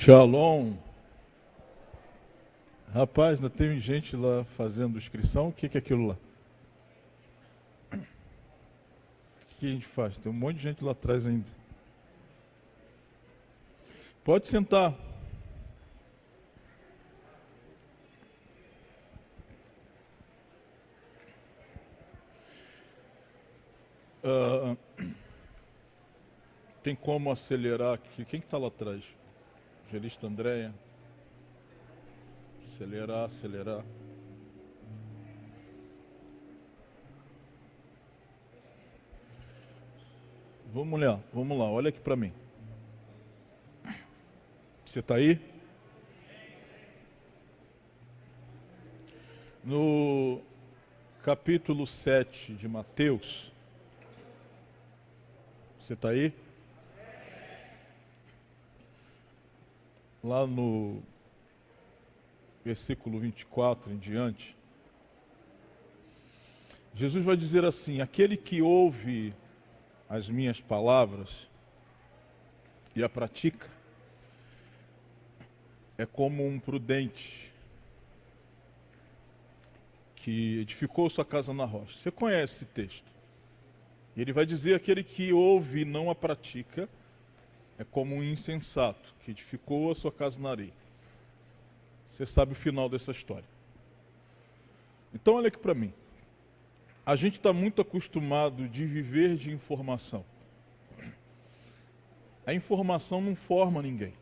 Shalom. Rapaz, ainda tem gente lá fazendo inscrição. O que é aquilo lá? O que a gente faz? Tem um monte de gente lá atrás ainda. Pode sentar. Tem como acelerar aqui? Quem que está lá atrás? Evangelista Andréia. Acelerar. Vamos lá, olha aqui para mim. Você está aí? No capítulo 7 de Mateus, você está aí? Lá no versículo 24 em diante, Jesus vai dizer assim: aquele que ouve as minhas palavras e a pratica é como um prudente que edificou sua casa na rocha. Você conhece esse texto? E ele vai dizer: aquele que ouve e não a pratica é como um insensato que edificou a sua casa na areia. Você sabe o final dessa história. Então olha aqui para mim. A gente está muito acostumado de viver de informação. A informação não forma ninguém.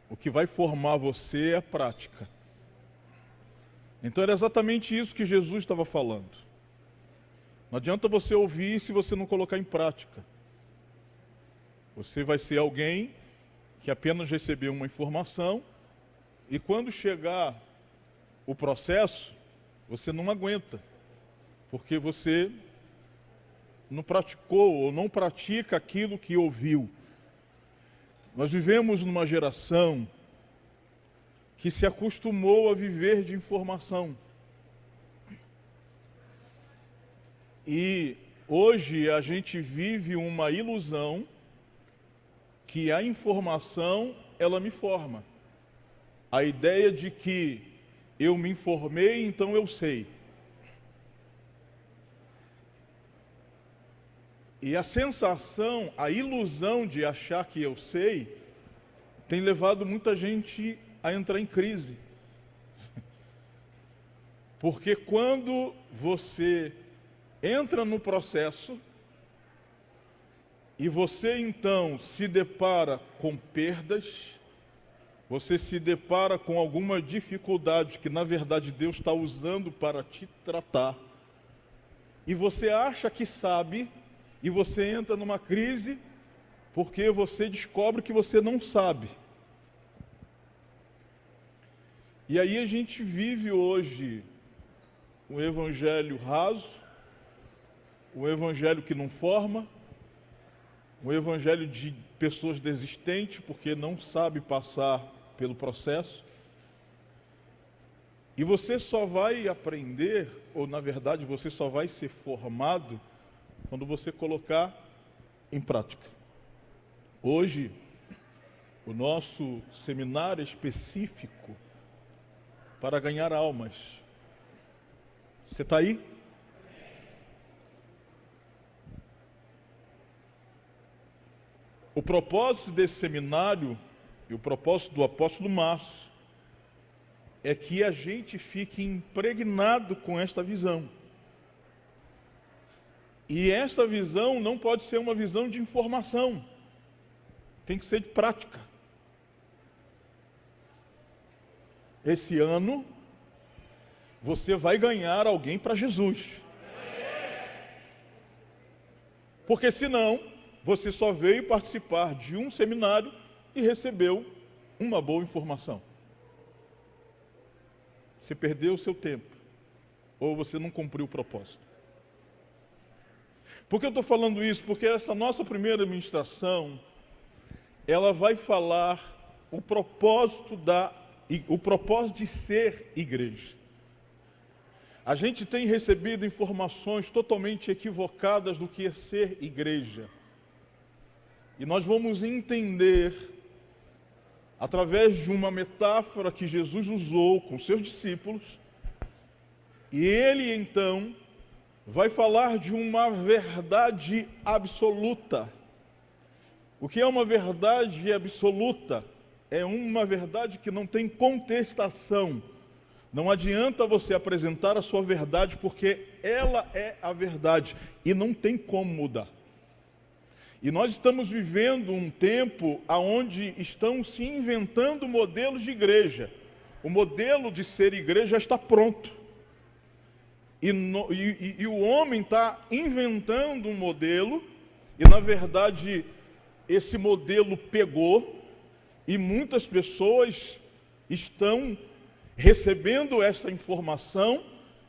O que vai formar você é a prática. Então era exatamente isso que Jesus estava falando. Não adianta você ouvir se você não colocar em prática. Você vai ser alguém que apenas recebeu uma informação e quando chegar o processo, você não aguenta, porque você não praticou ou não pratica aquilo que ouviu. Nós vivemos numa geração que se acostumou a viver de informação. E hoje a gente vive uma ilusão que a informação, ela me forma. A ideia de que eu me informei, então eu sei. E a sensação, a ilusão de achar que eu sei, tem levado muita gente a entrar em crise. Porque quando você entra no processo, e você então se depara com perdas, você se depara com alguma dificuldade que na verdade Deus está usando para te tratar, e você acha que sabe, e você entra numa crise, porque você descobre que você não sabe. E aí a gente vive hoje um evangelho raso, um evangelho que não forma, um evangelho de pessoas desistentes porque não sabe passar pelo processo. E você só vai aprender, ou na verdade você só vai ser formado quando você colocar em prática. Hoje, o nosso seminário é específico para ganhar almas. Você está aí? O propósito desse seminário, e o propósito do apóstolo Márcio, é que a gente fique impregnado com esta visão. E esta visão não pode ser uma visão de informação, tem que ser de prática. Esse ano, você vai ganhar alguém para Jesus. Porque senão, você só veio participar de um seminário e recebeu uma boa informação. Você perdeu o seu tempo, ou você não cumpriu o propósito. Por que eu estou falando isso? Porque essa nossa primeira ministração, ela vai falar o propósito de ser igreja. A gente tem recebido informações totalmente equivocadas do que é ser igreja. E nós vamos entender através de uma metáfora que Jesus usou com seus discípulos, e ele então vai falar de uma verdade absoluta. O que é uma verdade absoluta? É uma verdade que não tem contestação. Não adianta você apresentar a sua verdade, porque ela é a verdade e não tem como mudar. E nós estamos vivendo um tempo onde estão se inventando modelos de igreja. O modelo de ser igreja está pronto. E o homem está inventando um modelo, e na verdade esse modelo pegou, e muitas pessoas estão recebendo essa informação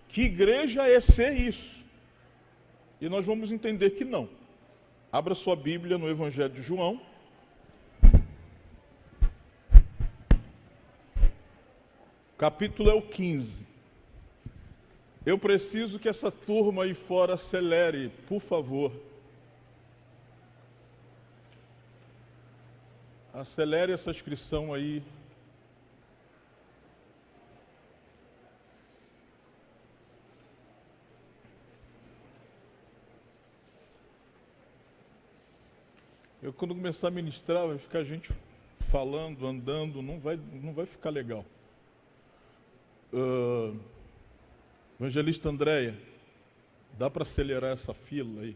que igreja é ser isso. E nós vamos entender que não. Abra sua Bíblia no Evangelho de João. Capítulo é o 15. Eu preciso que essa turma aí fora acelere, por favor. Acelere essa inscrição aí. Eu, quando começar a ministrar, vai ficar gente falando, andando, não vai ficar legal. Evangelista Andréia, dá para acelerar essa fila aí?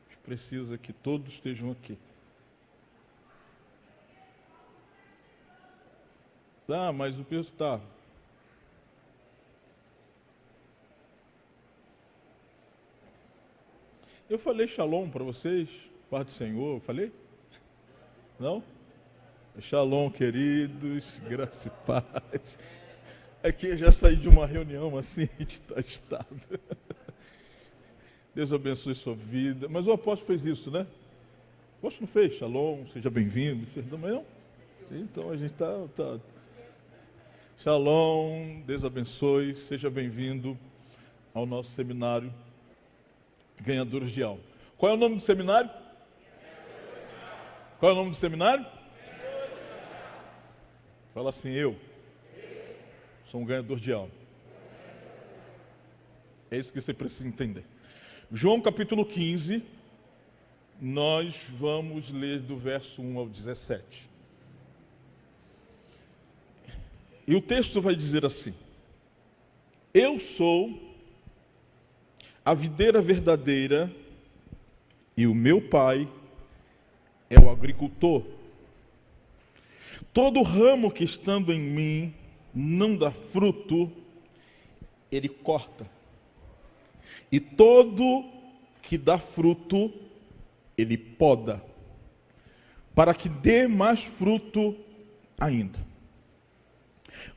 A gente precisa que todos estejam aqui. Tá, mas o peso está. Eu falei shalom para vocês, paz do Senhor, falei? Não? Shalom, queridos, graça e paz. É que eu já saí de uma reunião assim, agitado. Deus abençoe sua vida. Mas o apóstolo fez isso, né? O apóstolo não fez? Shalom, seja bem-vindo. Também não? Então a gente está... Shalom, Deus abençoe, seja bem-vindo ao nosso seminário Ganhadores de Alma. Qual é o nome do seminário? Qual é o nome do seminário? Fala assim, eu sou um ganhador de alma. É isso que você precisa entender. João capítulo 15, nós vamos ler do verso 1 ao 17. E o texto vai dizer assim: eu sou a videira verdadeira e o meu pai é o agricultor. Todo ramo que estando em mim não dá fruto, ele corta. E todo que dá fruto, ele poda, para que dê mais fruto ainda.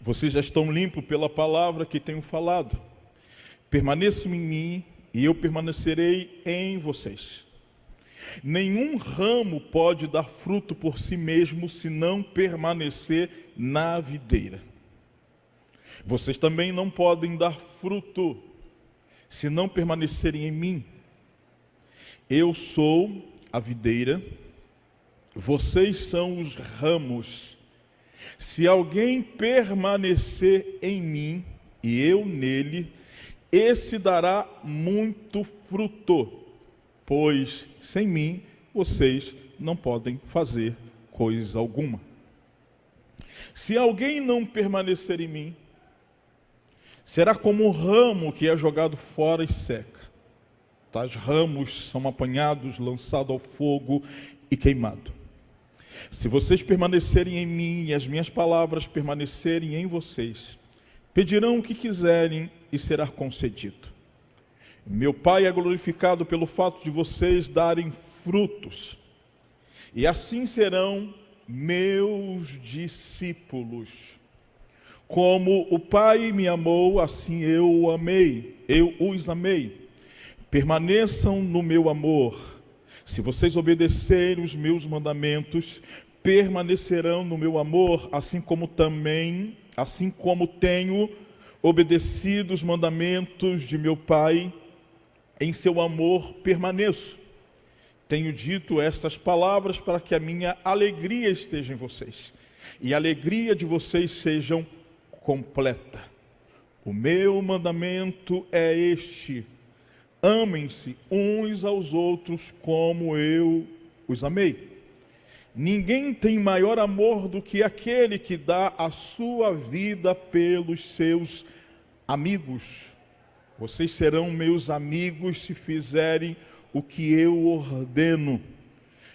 Vocês já estão limpos pela palavra que tenho falado. Permaneçam em mim e eu permanecerei em vocês. Nenhum ramo pode dar fruto por si mesmo se não permanecer na videira. Vocês também não podem dar fruto se não permanecerem em mim. Eu sou a videira, vocês são os ramos. Se alguém permanecer em mim e eu nele, esse dará muito fruto, pois sem mim vocês não podem fazer coisa alguma. Se alguém não permanecer em mim, será como um ramo que é jogado fora e seca. Tais ramos são apanhados, lançados ao fogo e queimados. Se vocês permanecerem em mim e as minhas palavras permanecerem em vocês, pedirão o que quiserem e será concedido. Meu Pai é glorificado pelo fato de vocês darem frutos, e assim serão meus discípulos. Como o Pai me amou, assim eu os amei. Permaneçam no meu amor. Se vocês obedecerem os meus mandamentos, permanecerão no meu amor, assim como tenho obedecido os mandamentos de meu Pai, em seu amor permaneço. tenho dito estas palavras para que a minha alegria esteja em vocês e a alegria de vocês seja completa. O meu mandamento é este: amem-se uns aos outros como eu os amei. Ninguém tem maior amor do que aquele que dá a sua vida pelos seus amigos. Vocês serão meus amigos se fizerem o que eu ordeno.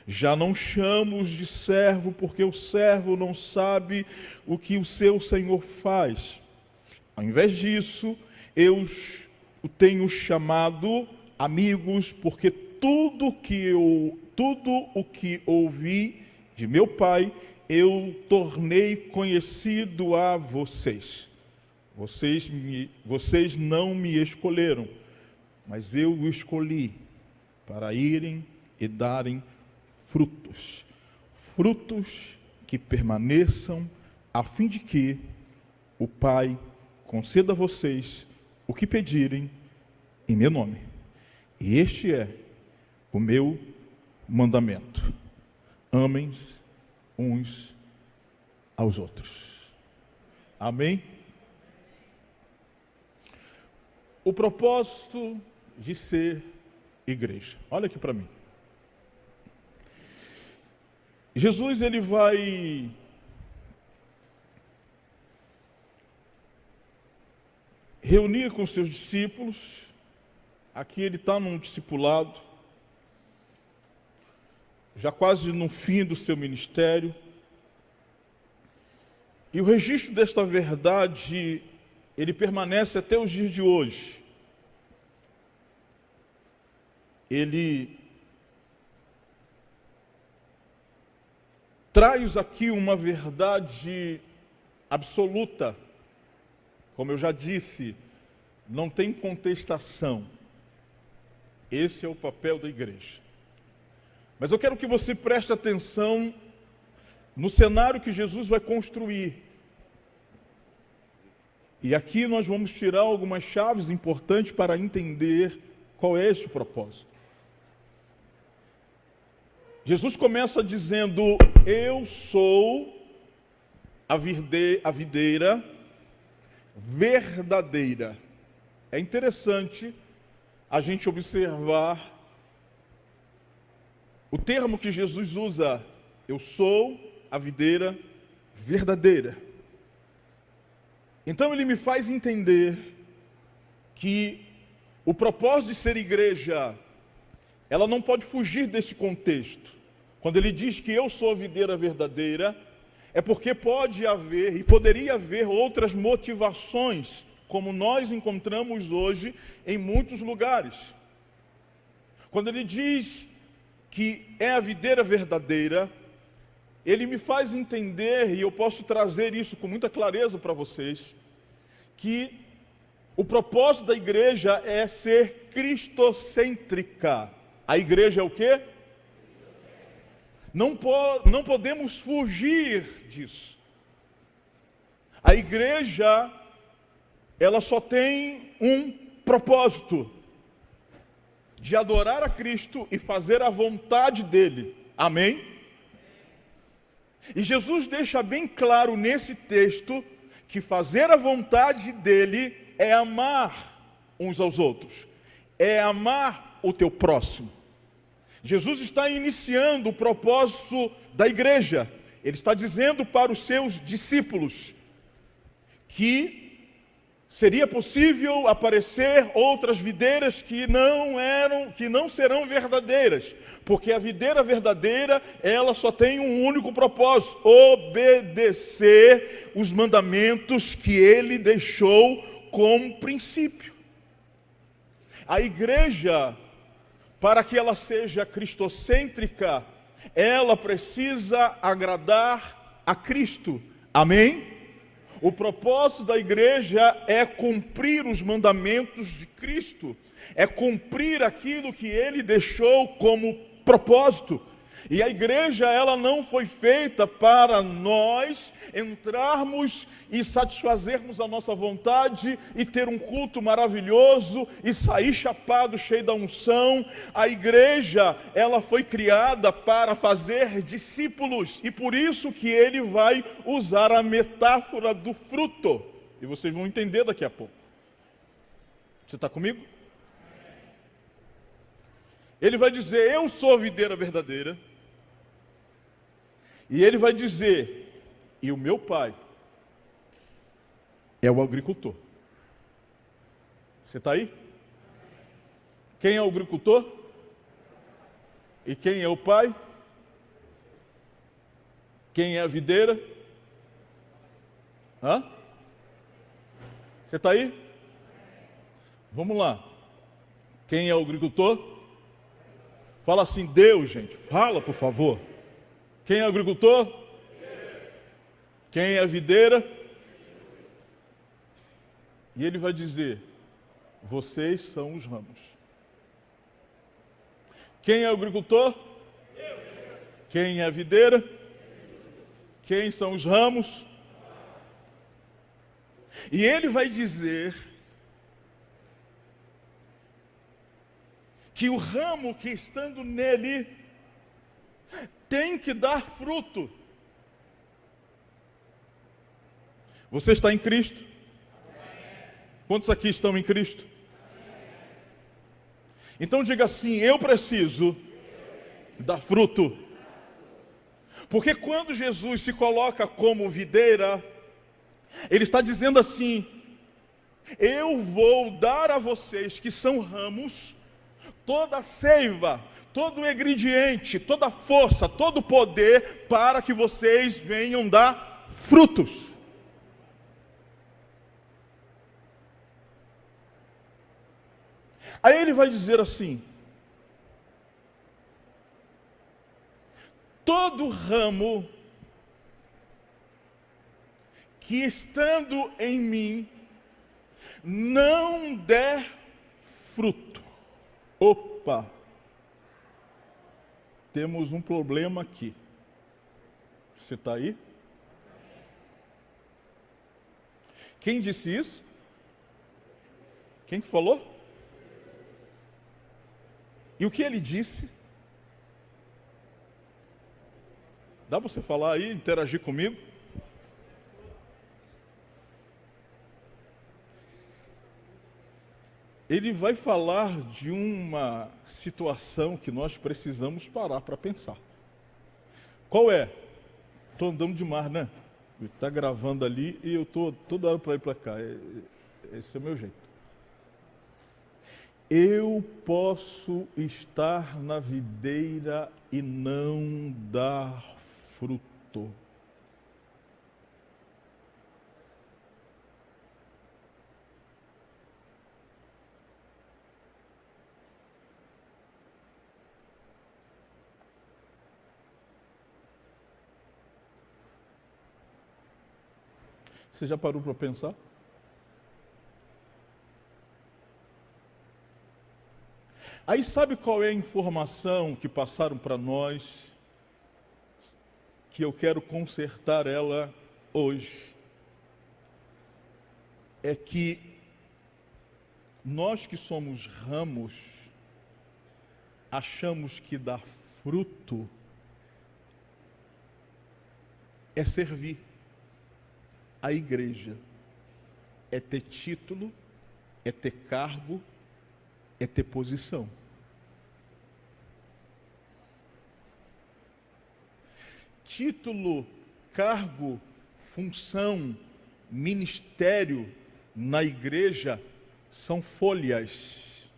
Já não chamo-os de servo, porque o servo não sabe o que o seu senhor faz. Ao invés disso, eu o tenho chamado amigos, porque tudo o que ouvi de meu Pai, eu tornei conhecido a vocês. Vocês não me escolheram, mas eu o escolhi para irem e darem frutos. Frutos que permaneçam, a fim de que o Pai conceda a vocês o que pedirem em meu nome. E este é o meu mandamento: amem uns aos outros. Amém? O propósito de ser igreja. Olha aqui para mim. Jesus, ele vai reunir com seus discípulos. Aqui ele está num discipulado, já quase no fim do seu ministério. E o registro desta verdade, ele permanece até os dias de hoje. Ele traz aqui uma verdade absoluta. Como eu já disse, não tem contestação. Esse é o papel da igreja. Mas eu quero que você preste atenção no cenário que Jesus vai construir. E aqui nós vamos tirar algumas chaves importantes para entender qual é esse propósito. Jesus começa dizendo: eu sou a videira verdadeira. É interessante a gente observar o termo que Jesus usa: eu sou a videira verdadeira. Então ele me faz entender que o propósito de ser igreja, ela não pode fugir desse contexto. Quando ele diz que eu sou a videira verdadeira, é porque pode haver e poderia haver outras motivações, como nós encontramos hoje em muitos lugares. Quando ele diz que é a videira verdadeira, ele me faz entender, e eu posso trazer isso com muita clareza para vocês, que o propósito da igreja é ser cristocêntrica. A igreja é o quê? Não podemos fugir disso. A igreja, ela só tem um propósito: de adorar a Cristo e fazer a vontade dele. Amém? E Jesus deixa bem claro nesse texto que fazer a vontade dele é amar uns aos outros, é amar o teu próximo. Jesus está iniciando o propósito da igreja. Ele está dizendo para os seus discípulos que seria possível aparecer outras videiras que não serão verdadeiras, porque a videira verdadeira, ela só tem um único propósito: obedecer os mandamentos que ele deixou como princípio. A igreja, para que ela seja cristocêntrica, ela precisa agradar a Cristo. Amém? O propósito da igreja é cumprir os mandamentos de Cristo, é cumprir aquilo que ele deixou como propósito. E a igreja, ela não foi feita para nós entrarmos e satisfazermos a nossa vontade e ter um culto maravilhoso e sair chapado, cheio da unção. A igreja, ela foi criada para fazer discípulos, e por isso que ele vai usar a metáfora do fruto. E vocês vão entender daqui a pouco. Você está comigo? Ele vai dizer: eu sou a videira verdadeira. E ele vai dizer: e o meu pai é o agricultor. Você está aí? Quem é o agricultor? E quem é o pai? Quem é a videira? Hã? Você está aí? Vamos lá. Quem é o agricultor? Fala assim: Deus, gente. Fala, por favor. Quem é o agricultor? Quem é a videira? E ele vai dizer: vocês são os ramos. Quem é o agricultor? Quem é a videira? Quem são os ramos? E ele vai dizer que o ramo que estando nele tem que dar fruto. Você está em Cristo? Quantos aqui estão em Cristo? Então diga assim: eu preciso dar fruto. Porque quando Jesus se coloca como videira, ele está dizendo assim: eu vou dar a vocês que são ramos toda a seiva, todo o ingrediente, toda a força, todo o poder para que vocês venham dar frutos. Aí ele vai dizer assim: todo ramo que estando em mim não der fruto. Opa! Temos um problema aqui. Você está aí? Quem disse isso? Quem que falou? E o que ele disse? Dá para você falar aí, interagir comigo? Ele vai falar de uma situação que nós precisamos parar para pensar. Qual é? Estou andando demais, né? Está gravando ali e eu estou toda hora para ir para cá. Esse é o meu jeito. Eu posso estar na videira e não dar fruto. Você já parou para pensar? Aí sabe qual é a informação que passaram para nós, que eu quero consertar ela hoje? É que nós que somos ramos, achamos que dar fruto é servir a igreja, é ter título, é ter cargo, é ter posição. Título, cargo, função, ministério na igreja são folhas.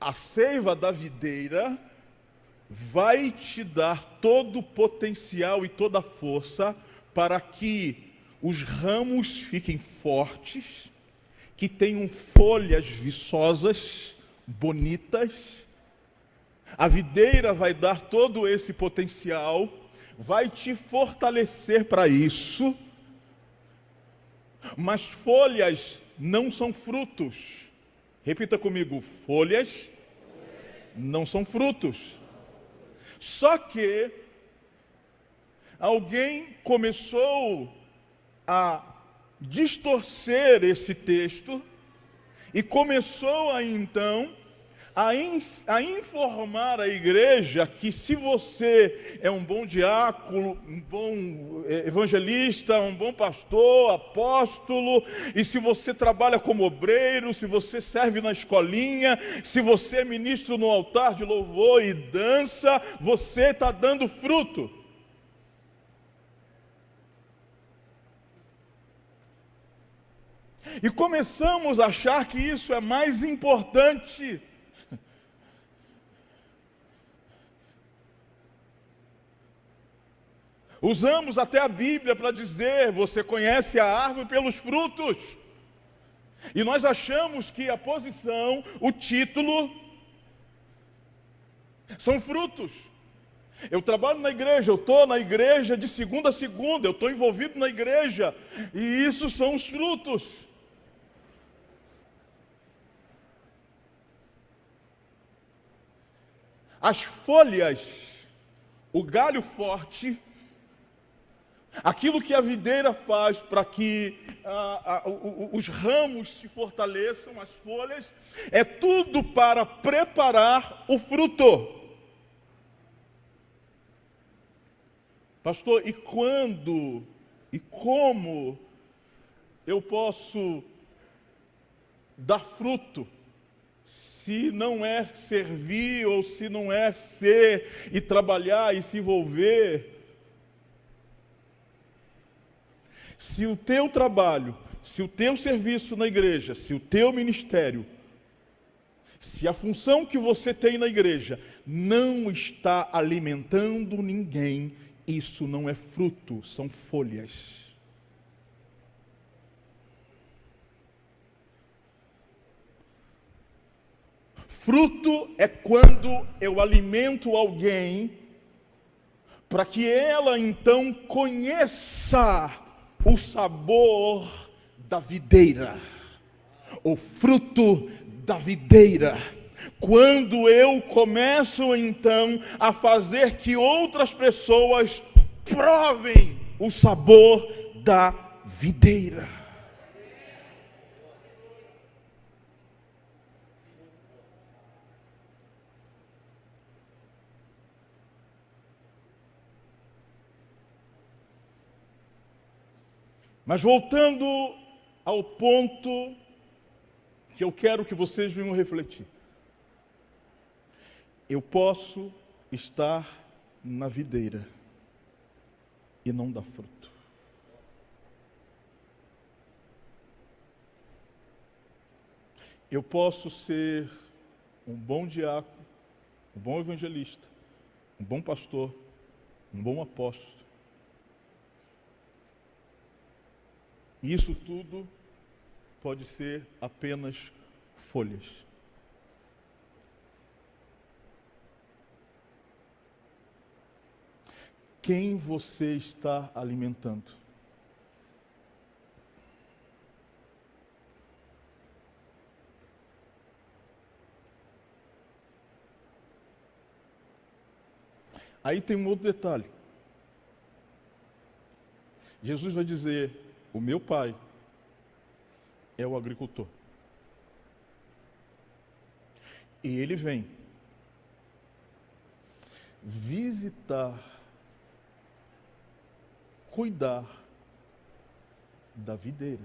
A seiva da videira vai te dar todo o potencial e toda a força para que os ramos fiquem fortes, que tenham folhas viçosas, bonitas. A videira vai dar todo esse potencial, vai te fortalecer para isso, mas folhas não são frutos. Repita comigo: folhas não são frutos. Só que alguém começou a distorcer esse texto e começou a então a informar a igreja que se você é um bom diácono, um bom evangelista, um bom pastor, apóstolo, e se você trabalha como obreiro, se você serve na escolinha, se você é ministro no altar de louvor e dança, você está dando fruto. E começamos a achar que isso é mais importante. Usamos até a Bíblia para dizer: você conhece a árvore pelos frutos. E nós achamos que a posição, o título, são frutos. Eu trabalho na igreja, eu estou na igreja de segunda a segunda, eu estou envolvido na igreja, e isso são os frutos. As folhas, o galho forte, aquilo que a videira faz para que os ramos se fortaleçam, as folhas, é tudo para preparar o fruto. Pastor, e quando e como eu posso dar fruto, se não é servir, ou se não é ser e trabalhar e se envolver? Se o teu trabalho, se o teu serviço na igreja, se o teu ministério, se a função que você tem na igreja não está alimentando ninguém, isso não é fruto, são folhas. Fruto é quando eu alimento alguém para que ela então conheça o sabor da videira, o fruto da videira. Quando eu começo então a fazer que outras pessoas provem o sabor da videira. Mas voltando ao ponto que eu quero que vocês venham refletir. Eu posso estar na videira e não dar fruto. Eu posso ser um bom diácono, um bom evangelista, um bom pastor, um bom apóstolo. E isso tudo pode ser apenas folhas. Quem você está alimentando? Aí tem um outro detalhe. Jesus vai dizer: o meu pai é o agricultor. E ele vem visitar, cuidar da videira.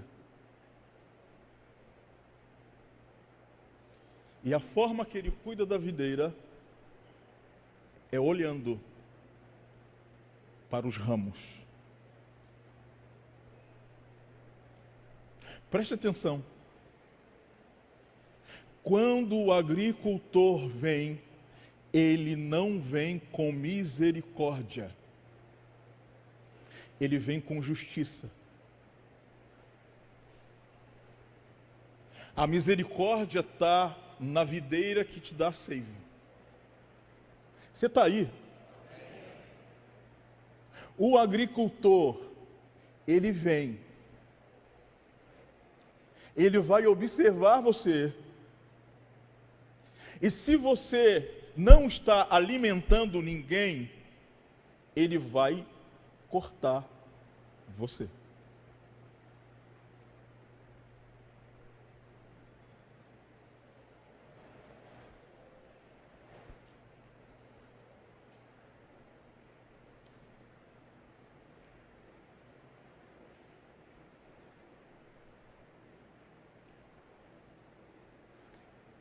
E a forma que ele cuida da videira é olhando para os ramos. Preste atenção. Quando o agricultor vem, ele não vem com misericórdia. Ele vem com justiça. A misericórdia está na videira que te dá seiva. Você está aí? O agricultor, ele vem. Ele vai observar você E se você não está alimentando ninguém, ele vai cortar você.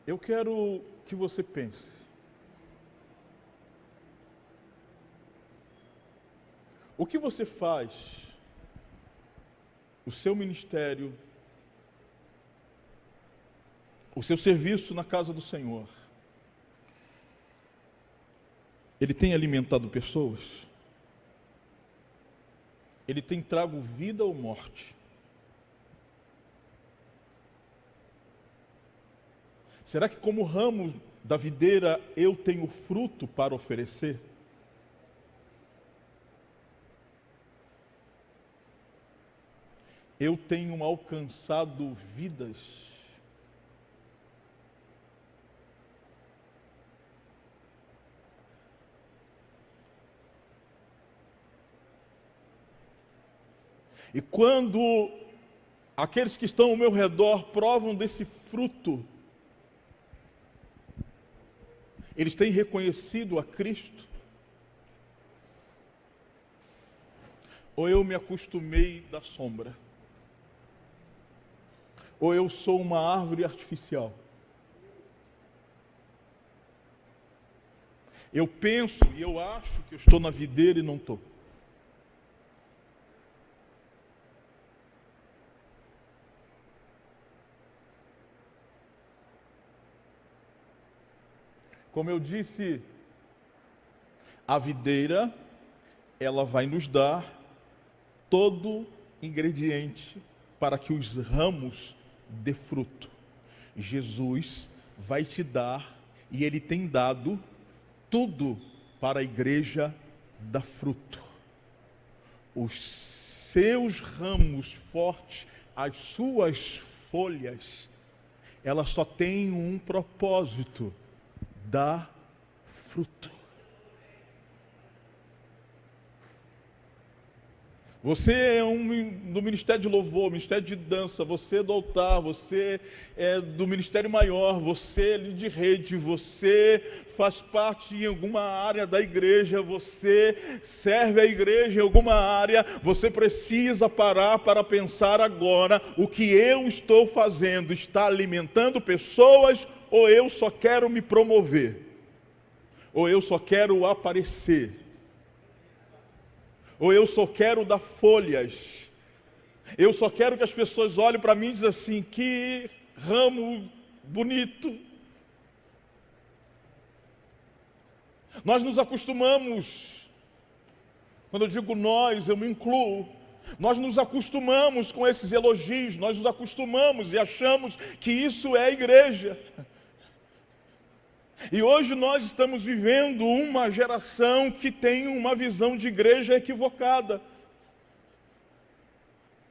Eu quero que você pense. O que você faz, o seu ministério, o seu serviço na casa do Senhor, ele tem alimentado pessoas? Ele tem trago vida ou morte? Será que como ramo da videira eu tenho fruto para oferecer? Eu tenho alcançado vidas? E quando aqueles que estão ao meu redor provam desse fruto, eles têm reconhecido a Cristo? Ou eu me acostumei da sombra? Ou eu sou uma árvore artificial? Eu penso e eu acho que eu estou na videira e não estou. Como eu disse, a videira, ela vai nos dar todo ingrediente para que os ramos dê fruto. Jesus vai te dar, e Ele tem dado, tudo para a igreja dar fruto. Os seus ramos fortes, as suas folhas, elas só têm um propósito: dar fruto. Você é do Ministério de Louvor, Ministério de Dança, você é do altar, você é do Ministério Maior, você é de rede, você faz parte em alguma área da igreja, você serve a igreja em alguma área. Você precisa parar para pensar agora: o que eu estou fazendo está alimentando pessoas, ou eu só quero me promover? Ou eu só quero aparecer? Ou eu só quero dar folhas? Eu só quero que as pessoas olhem para mim e dizem assim: que ramo bonito. Nós nos acostumamos, quando eu digo nós, eu me incluo, nós nos acostumamos com esses elogios, nós nos acostumamos e achamos que isso é igreja. E hoje nós estamos vivendo uma geração que tem uma visão de igreja equivocada.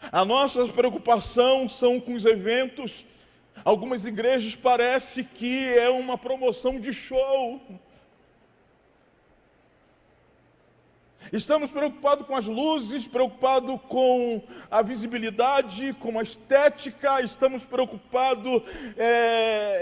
A nossa preocupação são com os eventos. Algumas igrejas parece que é uma promoção de show. Estamos preocupados com as luzes, preocupados com a visibilidade, com a estética. Estamos preocupados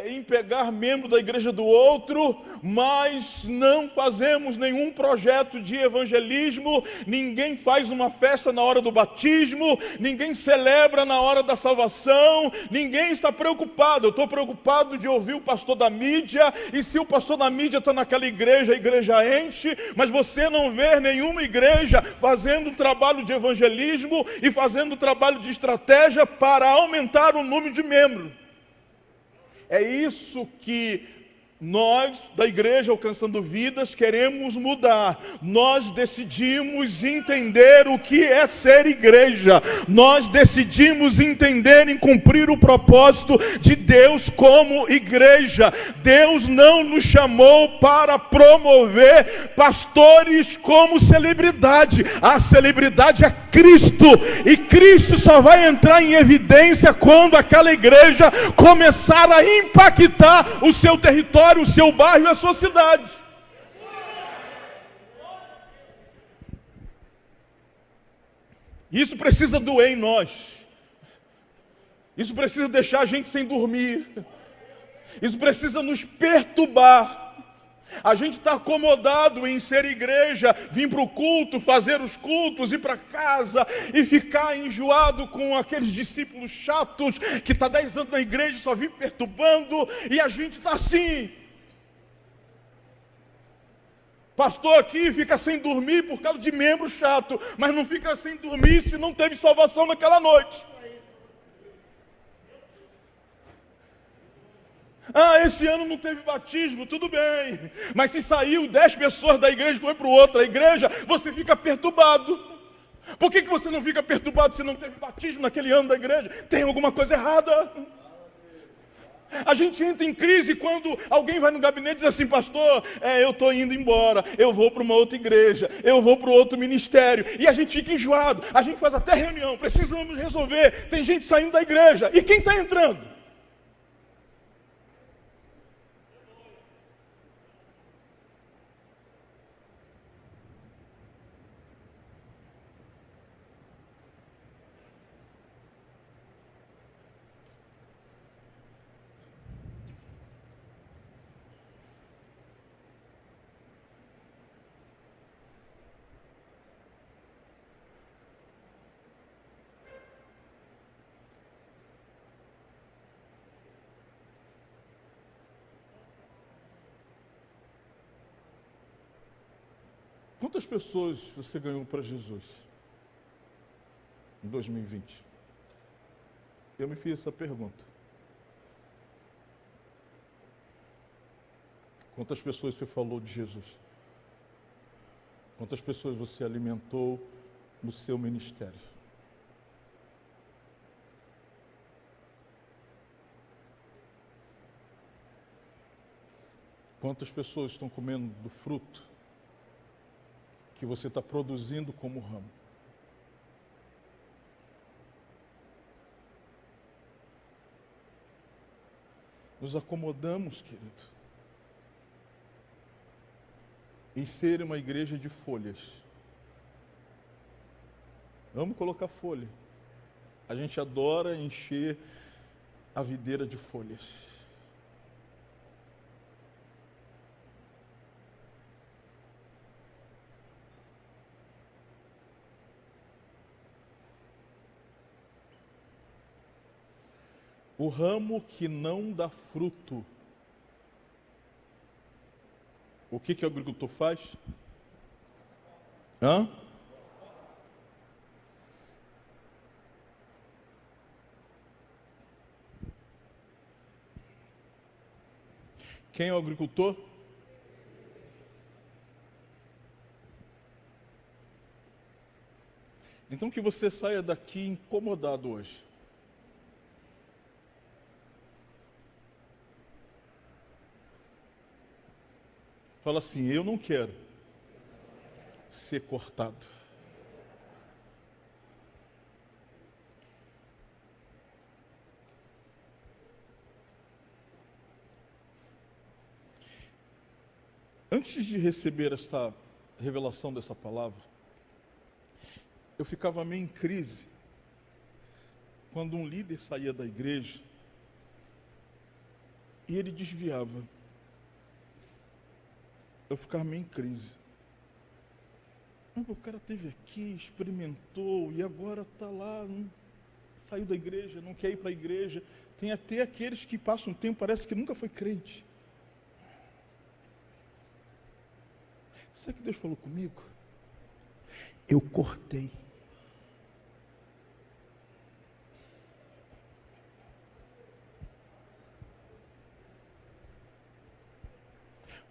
em pegar membro da igreja do outro, mas não fazemos nenhum projeto de evangelismo. Ninguém faz uma festa na hora do batismo, ninguém celebra na hora da salvação, ninguém está preocupado. Eu estou preocupado de ouvir o pastor da mídia, e se o pastor da mídia está naquela igreja, a igreja enche, mas você não vê nenhuma igreja fazendo um trabalho de evangelismo e fazendo um trabalho de estratégia para aumentar o número de membros. É isso que nós, da igreja Alcançando Vidas, queremos mudar. Nós decidimos entender o que é ser igreja. Nós decidimos entender e cumprir o propósito de Deus como igreja. Deus não nos chamou para promover pastores como celebridade. A celebridade é Cristo, e Cristo só vai entrar em evidência quando aquela igreja começar a impactar o seu território abençoar o seu bairro e a sua cidade. Isso precisa doer em nós. Isso precisa deixar a gente sem dormir. Isso precisa nos perturbar. A gente está acomodado em ser igreja, vir para o culto, fazer os cultos, ir para casa e ficar enjoado com aqueles discípulos chatos que está 10 anos na igreja e só vive perturbando, e a gente está assim. Pastor aqui fica sem dormir por causa de membro chato, mas não fica sem dormir se não teve salvação naquela noite. Esse ano não teve batismo, tudo bem. Mas se saiu 10 pessoas da igreja e foi para outra igreja, você fica perturbado. Por que você não fica perturbado se não teve batismo naquele ano da igreja? Tem alguma coisa errada. A gente entra em crise quando alguém vai no gabinete e diz assim: pastor, eu estou indo embora, eu vou para uma outra igreja, eu vou para outro ministério. E a gente fica enjoado, a gente faz até reunião, precisamos resolver. Tem gente saindo da igreja, e quem está entrando? Quantas pessoas você ganhou para Jesus em 2020? Eu me fiz essa pergunta. Quantas pessoas você falou de Jesus? Quantas pessoas você alimentou no seu ministério? Quantas pessoas estão comendo do fruto que você está produzindo como ramo? Nos acomodamos, querido, em ser uma igreja de folhas. Vamos colocar folha. A gente adora encher a videira de folhas. O ramo que não dá fruto, o que o agricultor faz? Quem é o agricultor? Então que você saia daqui incomodado hoje. Fala assim: eu não quero ser cortado. Antes de receber esta revelação dessa palavra, eu ficava meio em crise quando um líder saía da igreja e ele desviava. Eu ficava meio em crise. O cara esteve aqui, experimentou e agora está lá, saiu da igreja, não quer ir para a igreja. Tem até aqueles que passam um tempo, parece que nunca foi crente. Sabe o que Deus falou comigo? Eu cortei.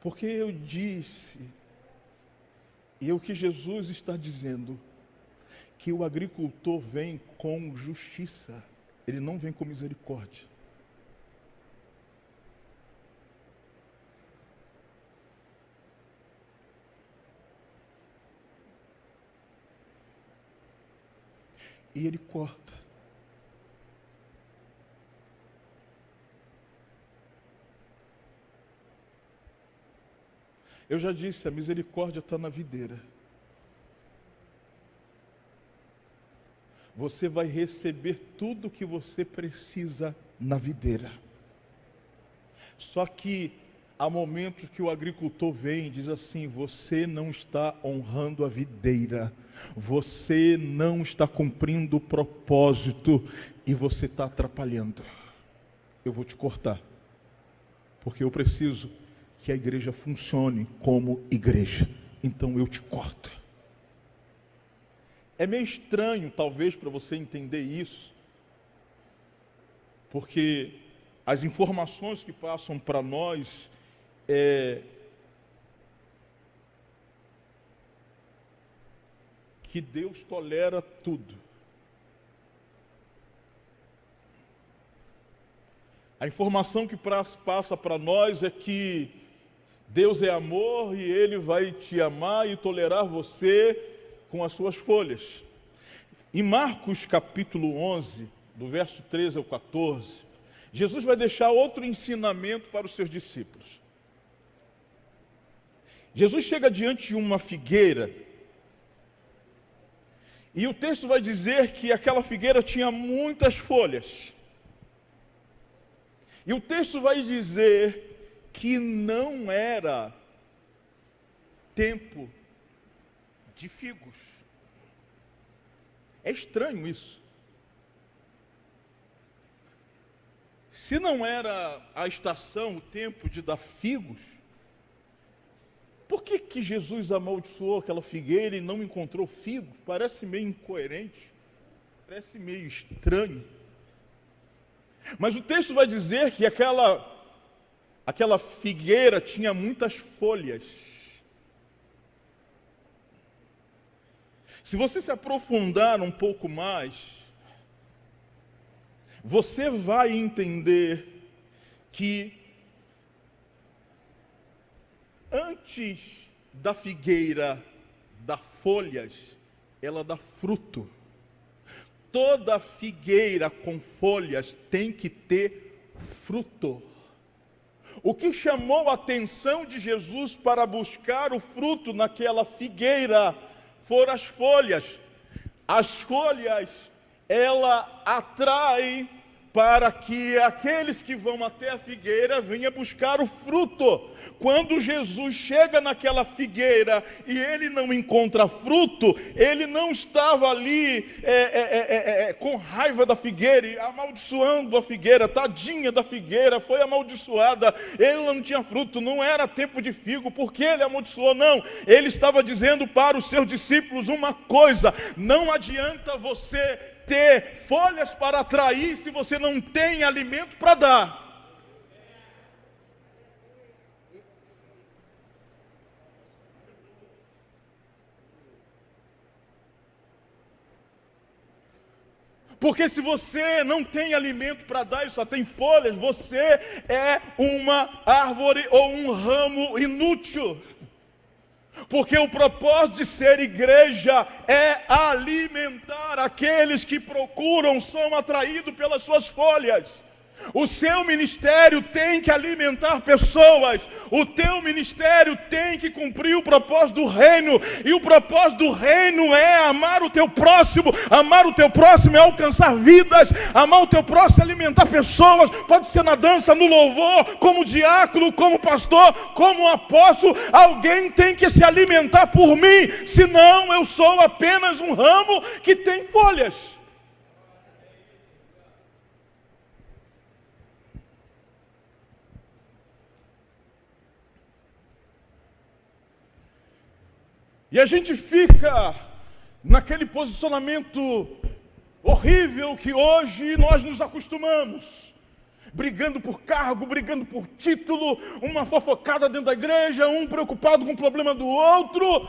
Porque eu disse, e é o que Jesus está dizendo, que o agricultor vem com justiça, ele não vem com misericórdia. E ele corta. Eu já disse, a misericórdia está na videira. Você vai receber tudo o que você precisa na videira. Só que há momentos que o agricultor vem e diz assim: você não está honrando a videira, você não está cumprindo o propósito e você está atrapalhando. Eu vou te cortar, porque eu preciso que a igreja funcione como igreja. Então eu te corto. É meio estranho, talvez, para você entender isso, porque as informações que passam para nós que Deus tolera tudo. A informação que passa para nós é que Deus é amor e Ele vai te amar e tolerar você com as suas folhas. Em Marcos capítulo 11, do verso 13 ao 14, Jesus vai deixar outro ensinamento para os seus discípulos. Jesus chega diante de uma figueira, e o texto vai dizer que aquela figueira tinha muitas folhas. E o texto vai dizer que não era tempo de figos. É estranho isso. Se não era a estação, o tempo de dar figos, por que Jesus amaldiçoou aquela figueira e não encontrou figos? Parece meio incoerente, parece meio estranho. Mas o texto vai dizer que aquela figueira tinha muitas folhas. Se você se aprofundar um pouco mais, você vai entender que antes da figueira dar folhas, ela dá fruto. Toda figueira com folhas tem que ter fruto. O que chamou a atenção de Jesus para buscar o fruto naquela figueira foram as folhas. As folhas, ela atrai para que aqueles que vão até a figueira venham buscar o fruto. Quando Jesus chega naquela figueira e ele não encontra fruto, ele não estava ali com raiva da figueira e amaldiçoando a figueira, tadinha da figueira, foi amaldiçoada, ele não tinha fruto, não era tempo de figo, porque ele amaldiçoou? Não, ele estava dizendo para os seus discípulos uma coisa: não adianta você ter folhas para atrair se você não tem alimento para dar. Porque se você não tem alimento para dar e só tem folhas, você é uma árvore ou um ramo inútil. Porque o propósito de ser igreja é alimentar aqueles que procuram, são atraídos pelas suas folhas. O seu ministério tem que alimentar pessoas. O teu ministério tem que cumprir o propósito do reino. E o propósito do reino é amar o teu próximo. Amar o teu próximo é alcançar vidas. Amar o teu próximo é alimentar pessoas. Pode ser na dança, no louvor, como diácono, como pastor, como apóstolo. Alguém tem que se alimentar por mim. Senão eu sou apenas um ramo que tem folhas. E a gente fica naquele posicionamento horrível que hoje nós nos acostumamos, brigando por cargo, brigando por título, uma fofocada dentro da igreja, um preocupado com o problema do outro,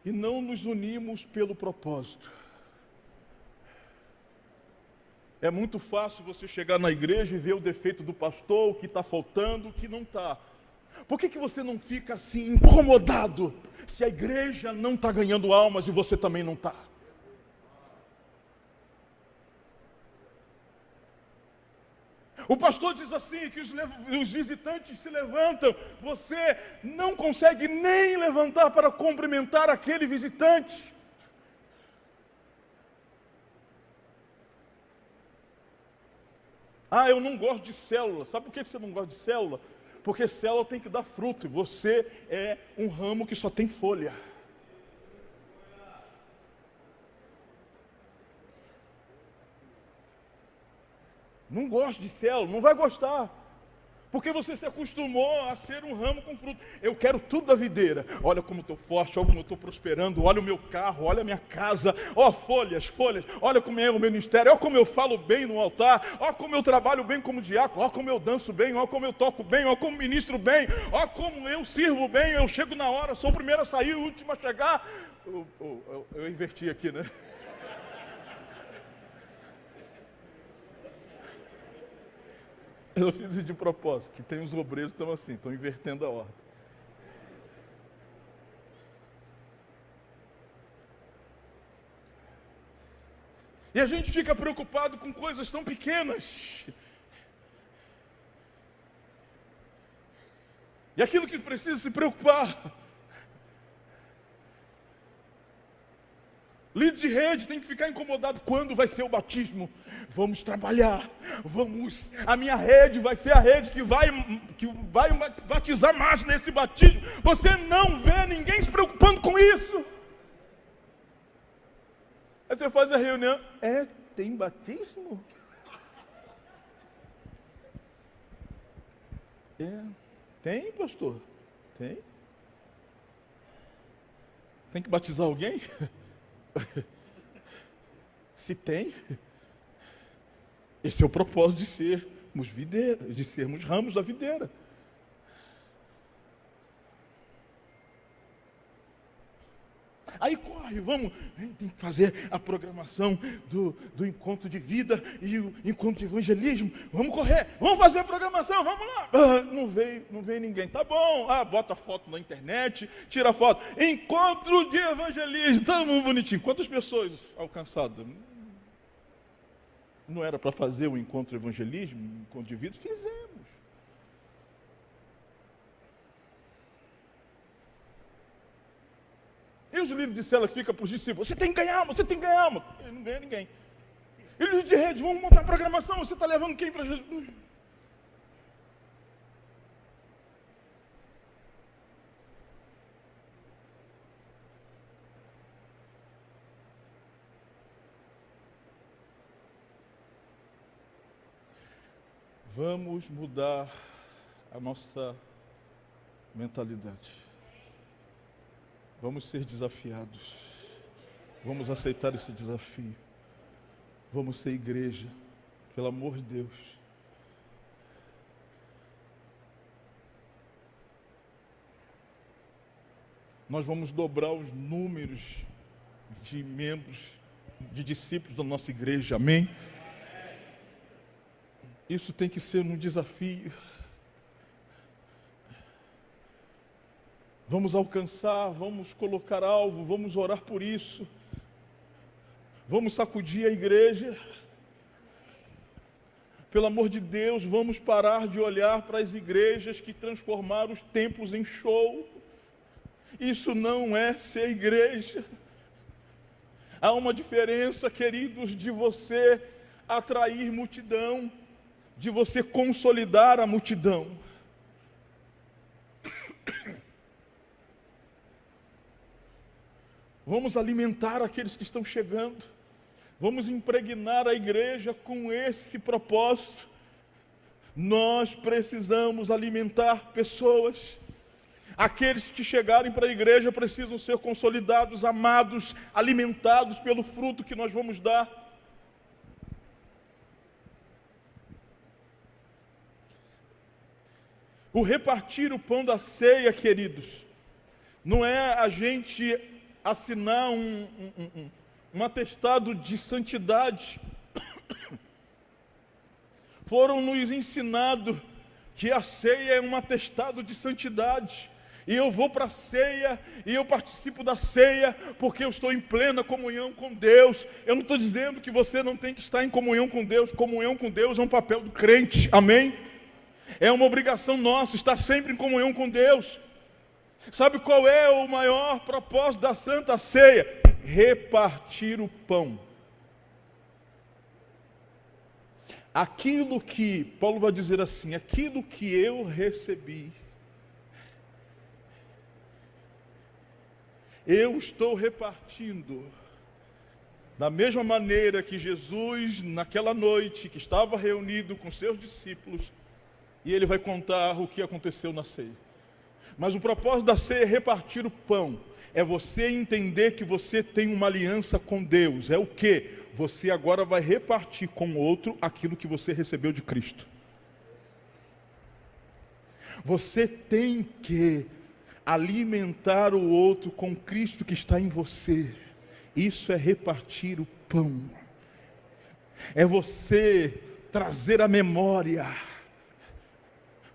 e não nos unimos pelo propósito. É muito fácil você chegar na igreja e ver o defeito do pastor, o que está faltando, o que não está. Por que você não fica assim incomodado se a igreja não está ganhando almas e você também não está? O pastor diz assim, que os visitantes se levantam, você não consegue nem levantar para cumprimentar aquele visitante. Ah, eu não gosto de célula. Sabe por que você não gosta de célula? Porque célula tem que dar fruto, e você é um ramo que só tem folha. Não gosta de célula, não vai gostar. Porque você se acostumou a ser um ramo com fruto. Eu quero tudo da videira. Olha como eu estou forte, olha como eu estou prosperando, olha o meu carro, olha a minha casa, ó folhas, olha como é o meu ministério, olha como eu falo bem no altar, olha como eu trabalho bem como diácono, olha como eu danço bem, olha como eu toco bem, olha como ministro bem, olha como eu sirvo bem, eu chego na hora, sou o primeiro a sair, o último a chegar. Eu inverti aqui, né? Eu fiz isso de propósito, que tem uns obreiros que estão assim, estão invertendo a ordem. E a gente fica preocupado com coisas tão pequenas. E aquilo que precisa se preocupar. Líder de rede tem que ficar incomodado. Quando vai ser o batismo? Vamos trabalhar. A minha rede vai ser a rede que vai batizar mais nesse batismo. Você não vê ninguém se preocupando com isso. Aí você faz a reunião. Tem batismo? Tem, pastor? Tem. Tem que batizar alguém? Se tem, esse é o propósito de sermos videira, de sermos ramos da videira. Aí corre, tem que fazer a programação do encontro de vida e o encontro de evangelismo. Vamos correr, vamos fazer a programação, vamos lá. Não veio ninguém. Tá bom, bota foto na internet, tira foto. Encontro de evangelismo, todo mundo bonitinho. Quantas pessoas alcançadas? Não era para fazer o encontro de evangelismo, o encontro de vida? Fizemos. E os líderes de célula que ficam para os discípulos, você tem que ganhar, Ele não ganha ninguém. E os líderes de rede, vamos montar a programação, você está levando quem para Jesus? Vamos mudar a nossa mentalidade. Vamos ser desafiados. Vamos aceitar esse desafio. Vamos ser igreja, pelo amor de Deus. Nós vamos dobrar os números de membros, de discípulos da nossa igreja, amém? Isso tem que ser um desafio. Vamos alcançar, vamos colocar alvo, vamos orar por isso. Vamos sacudir a igreja. Pelo amor de Deus, vamos parar de olhar para as igrejas que transformaram os templos em show. Isso não é ser igreja. Há uma diferença, queridos, de você atrair multidão, de você consolidar a multidão. Vamos alimentar aqueles que estão chegando. Vamos impregnar a igreja com esse propósito. Nós precisamos alimentar pessoas. Aqueles que chegarem para a igreja precisam ser consolidados, amados, alimentados pelo fruto que nós vamos dar. O repartir o pão da ceia, queridos, não é a gente assinar um atestado de santidade. Foram nos ensinados que a ceia é um atestado de santidade. E eu vou para a ceia, e eu participo da ceia, porque eu estou em plena comunhão com Deus. Eu não estou dizendo que você não tem que estar em comunhão com Deus. Comunhão com Deus é um papel do crente, amém? É uma obrigação nossa, estar sempre em comunhão com Deus. Sabe qual é o maior propósito da Santa Ceia? Repartir o pão. Aquilo que, Paulo vai dizer assim, aquilo que eu recebi, eu estou repartindo. Da mesma maneira que Jesus, naquela noite, que estava reunido com seus discípulos, e ele vai contar o que aconteceu na ceia. Mas o propósito da ceia é repartir o pão. É você entender que você tem uma aliança com Deus. É o quê? Você agora vai repartir com o outro aquilo que você recebeu de Cristo. Você tem que alimentar o outro com Cristo que está em você. Isso é repartir o pão. É você trazer a memória.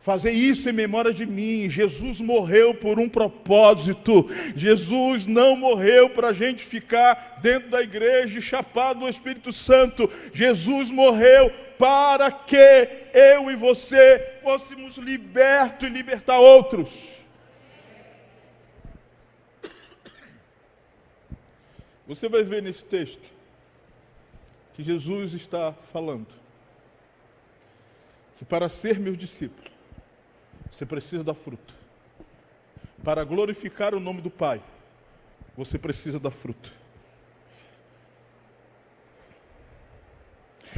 Fazer isso em memória de mim. Jesus morreu por um propósito. Jesus não morreu para a gente ficar dentro da igreja chapado do Espírito Santo. Jesus morreu para que eu e você fôssemos libertos e libertar outros. Você vai ver nesse texto que Jesus está falando que para ser meu discípulo, você precisa dar fruto. Para glorificar o nome do Pai, você precisa dar fruto.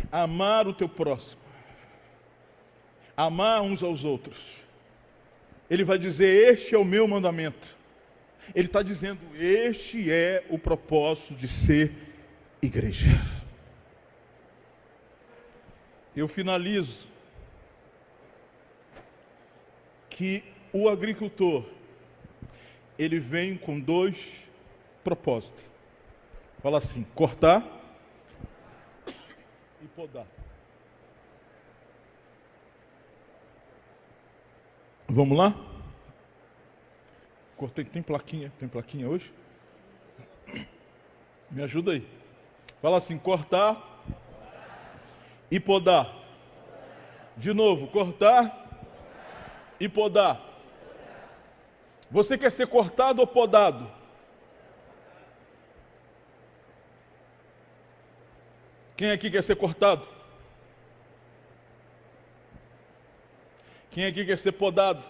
Amar o teu próximo. Amar uns aos outros. Ele vai dizer, este é o meu mandamento. Ele está dizendo, este é o propósito de ser igreja. Eu finalizo que o agricultor, ele vem com dois propósitos. Fala assim, cortar e podar. Vamos lá? Cortei, tem plaquinha hoje? Me ajuda aí. Fala assim, cortar e podar. De novo, cortar e podar. Você quer ser cortado ou podado? Quem aqui quer ser cortado? Quem aqui quer ser podado?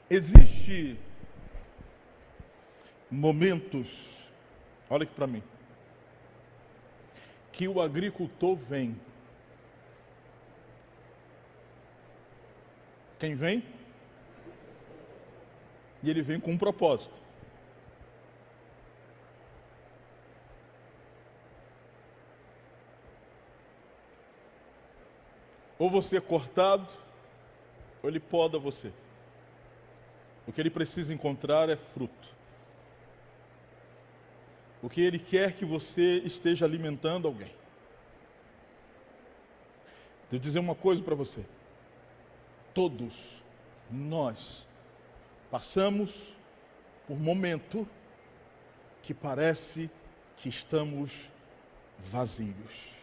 Existem momentos, olha aqui para mim, que o agricultor vem. Quem vem? E ele vem com um propósito. Ou você é cortado, ou ele poda você. O que ele precisa encontrar é fruto. O que ele quer que você esteja alimentando alguém. Deixa eu dizer uma coisa para você. Todos nós passamos por momento que parece que estamos vazios.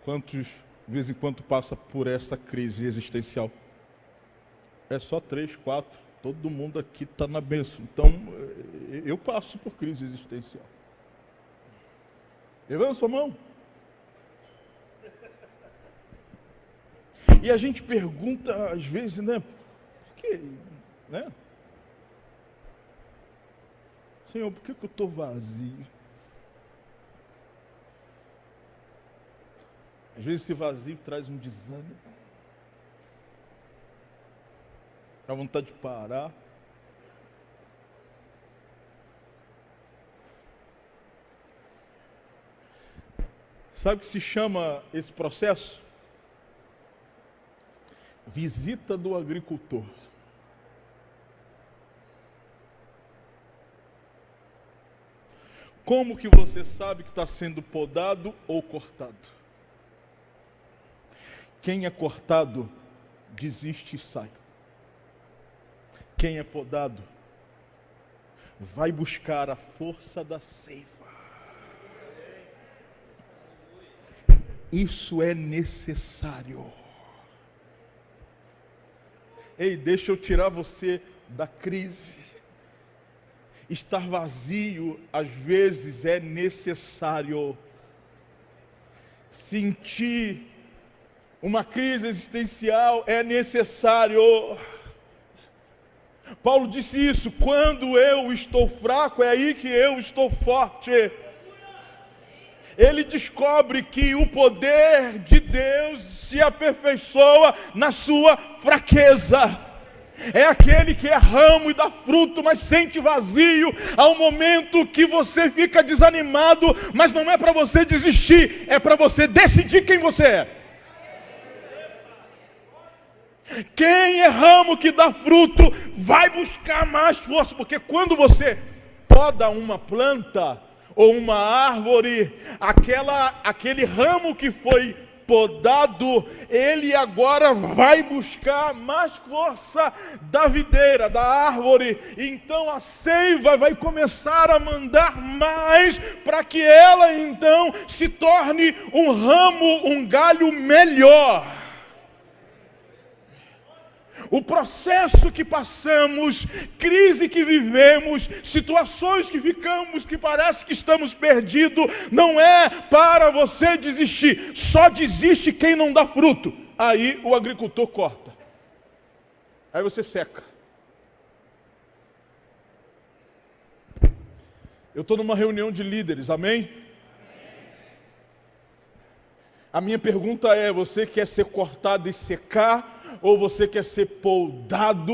Quantos, de vez em quando, passa por esta crise existencial? É só 3, 4. Todo mundo aqui está na bênção. Então, eu passo por crise existencial. Levanta sua mão. E a gente pergunta, às vezes, né? Por quê? Né? Senhor, por que eu estou vazio? Às vezes esse vazio traz um desânimo. Dá vontade de parar. Sabe o que se chama esse processo? Visita do agricultor. Como que você sabe que está sendo podado ou cortado? Quem é cortado, desiste e sai. Quem é podado, vai buscar a força da seiva. Isso é necessário. Ei, deixa eu tirar você da crise. Estar vazio, às vezes, é necessário. Sentir uma crise existencial é necessário. Paulo disse isso: quando eu estou fraco, é aí que eu estou forte. Ele descobre que o poder de Deus se aperfeiçoa na sua fraqueza. É aquele que é ramo e dá fruto, mas sente vazio. Há um momento que você fica desanimado, mas não é para você desistir, é para você decidir quem você é. Quem é ramo que dá fruto, vai buscar mais força, porque quando você poda uma planta ou uma árvore, aquele ramo que foi podado, ele agora vai buscar mais força da videira, da árvore. Então a seiva vai começar a mandar mais, para que ela então se torne um ramo, um galho melhor. O processo que passamos, crise que vivemos, situações que ficamos, que parece que estamos perdidos, não é para você desistir. Só desiste quem não dá fruto. Aí o agricultor corta. Aí você seca. Eu estou numa reunião de líderes, amém? A minha pergunta é: você quer ser cortado e secar? Ou você quer ser podado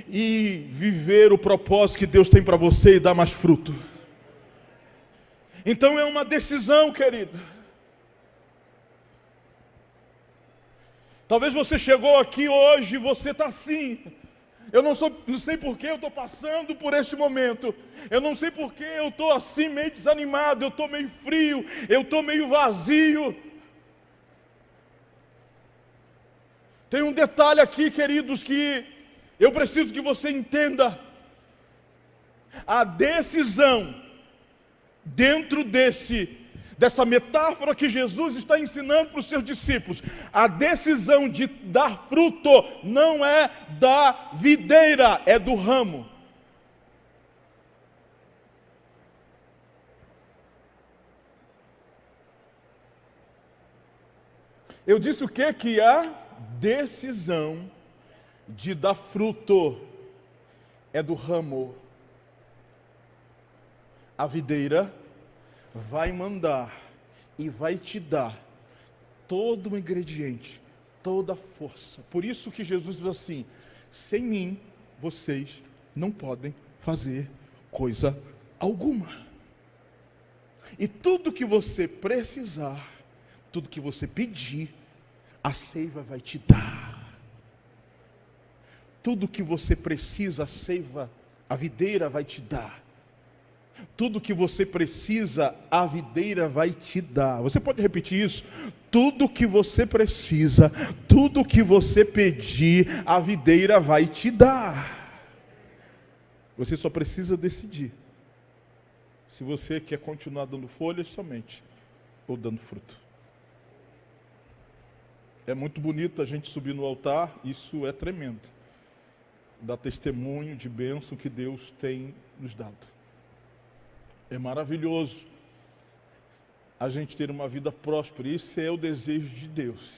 e viver o propósito que Deus tem para você e dar mais fruto? Então é uma decisão, querido. Talvez você chegou aqui hoje e você está assim. Eu não sei por que eu estou passando por este momento. Eu não sei por que eu estou assim meio desanimado, eu estou meio frio, eu estou meio vazio. Tem um detalhe aqui, queridos, que eu preciso que você entenda. A decisão, dentro dessa metáfora que Jesus está ensinando para os seus discípulos, a decisão de dar fruto não é da videira, é do ramo. Eu disse o quê? Que a decisão de dar fruto é do ramo. A videira vai mandar e vai te dar todo o ingrediente, toda a força. Por isso que Jesus diz assim: sem mim vocês não podem fazer coisa alguma. E tudo que você precisar, tudo que você pedir, a seiva vai te dar. Tudo que você precisa, a seiva, a videira vai te dar. Tudo que você precisa, a videira vai te dar. Você pode repetir isso? Tudo que você precisa, tudo que você pedir, a videira vai te dar. Você só precisa decidir se você quer continuar dando folhas somente ou dando fruto. É muito bonito a gente subir no altar, isso é tremendo. Dá testemunho de bênção que Deus tem nos dado. É maravilhoso a gente ter uma vida próspera, isso é o desejo de Deus.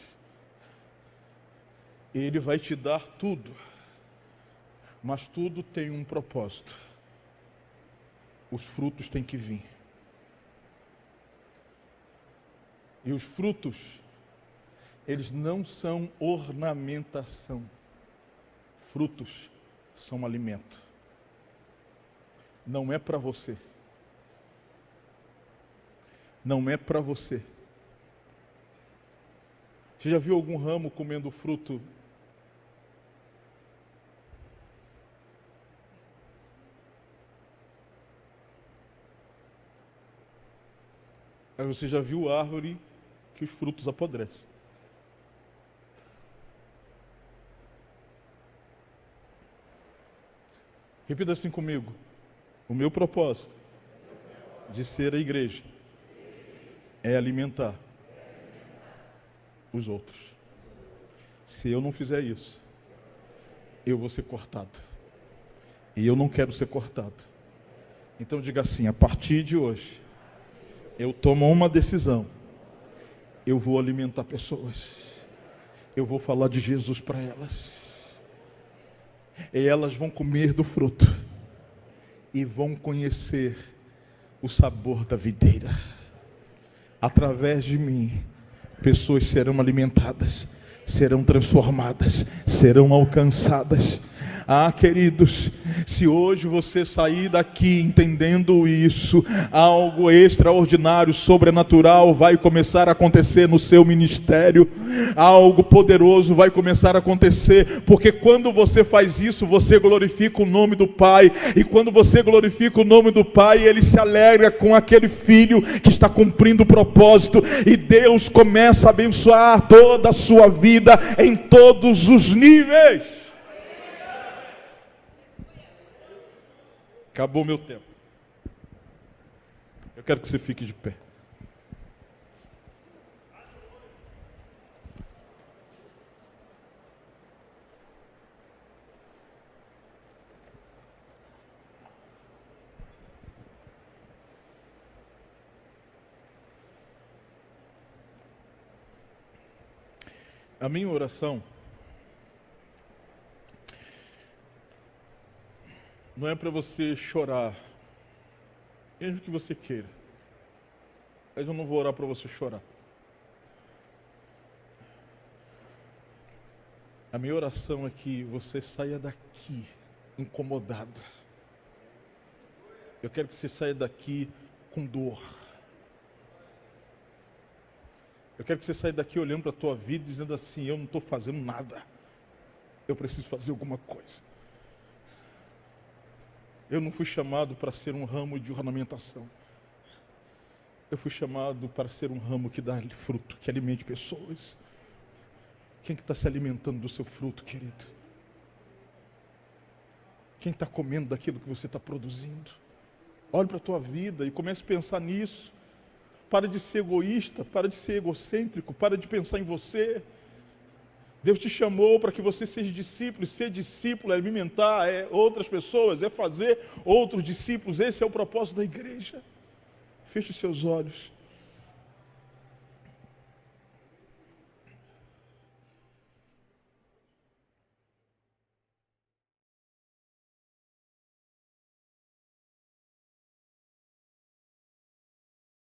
Ele vai te dar tudo, mas tudo tem um propósito. Os frutos têm que vir. E os frutos, eles não são ornamentação. Frutos são alimento. Não é para você. Não é para você. Você já viu algum ramo comendo fruto? Mas você já viu árvore que os frutos apodrecem. Repita assim comigo. O meu propósito de ser a igreja é alimentar os outros. Se eu não fizer isso, eu vou ser cortado. E eu não quero ser cortado. Então diga assim: a partir de hoje, eu tomo uma decisão. Eu vou alimentar pessoas. Eu vou falar de Jesus para elas. E elas vão comer do fruto. E vão conhecer o sabor da videira. Através de mim, pessoas serão alimentadas, serão transformadas, serão alcançadas. Ah, queridos, se hoje você sair daqui entendendo isso, algo extraordinário, sobrenatural vai começar a acontecer no seu ministério. Algo poderoso vai começar a acontecer, porque quando você faz isso, você glorifica o nome do Pai. E quando você glorifica o nome do Pai, Ele se alegra com aquele filho que está cumprindo o propósito. E Deus começa a abençoar toda a sua vida em todos os níveis. Acabou meu tempo. Eu quero que você fique de pé. A minha oração não é para você chorar, mesmo que você queira. Mas eu não vou orar para você chorar. A minha oração é que você saia daqui incomodado. Eu quero que você saia daqui com dor. Eu quero que você saia daqui olhando para a tua vida dizendo assim: eu não estou fazendo nada. Eu preciso fazer alguma coisa. Eu não fui chamado para ser um ramo de ornamentação. Eu fui chamado para ser um ramo que dá fruto, que alimente pessoas. Quem que está se alimentando do seu fruto, querido? Quem está comendo daquilo que você está produzindo? Olhe para a tua vida e comece a pensar nisso. Para de ser egoísta, para de ser egocêntrico, para de pensar em você. Deus te chamou para que você seja discípulo, e ser discípulo é alimentar outras pessoas, é fazer outros discípulos. Esse é o propósito da igreja. Feche os seus olhos.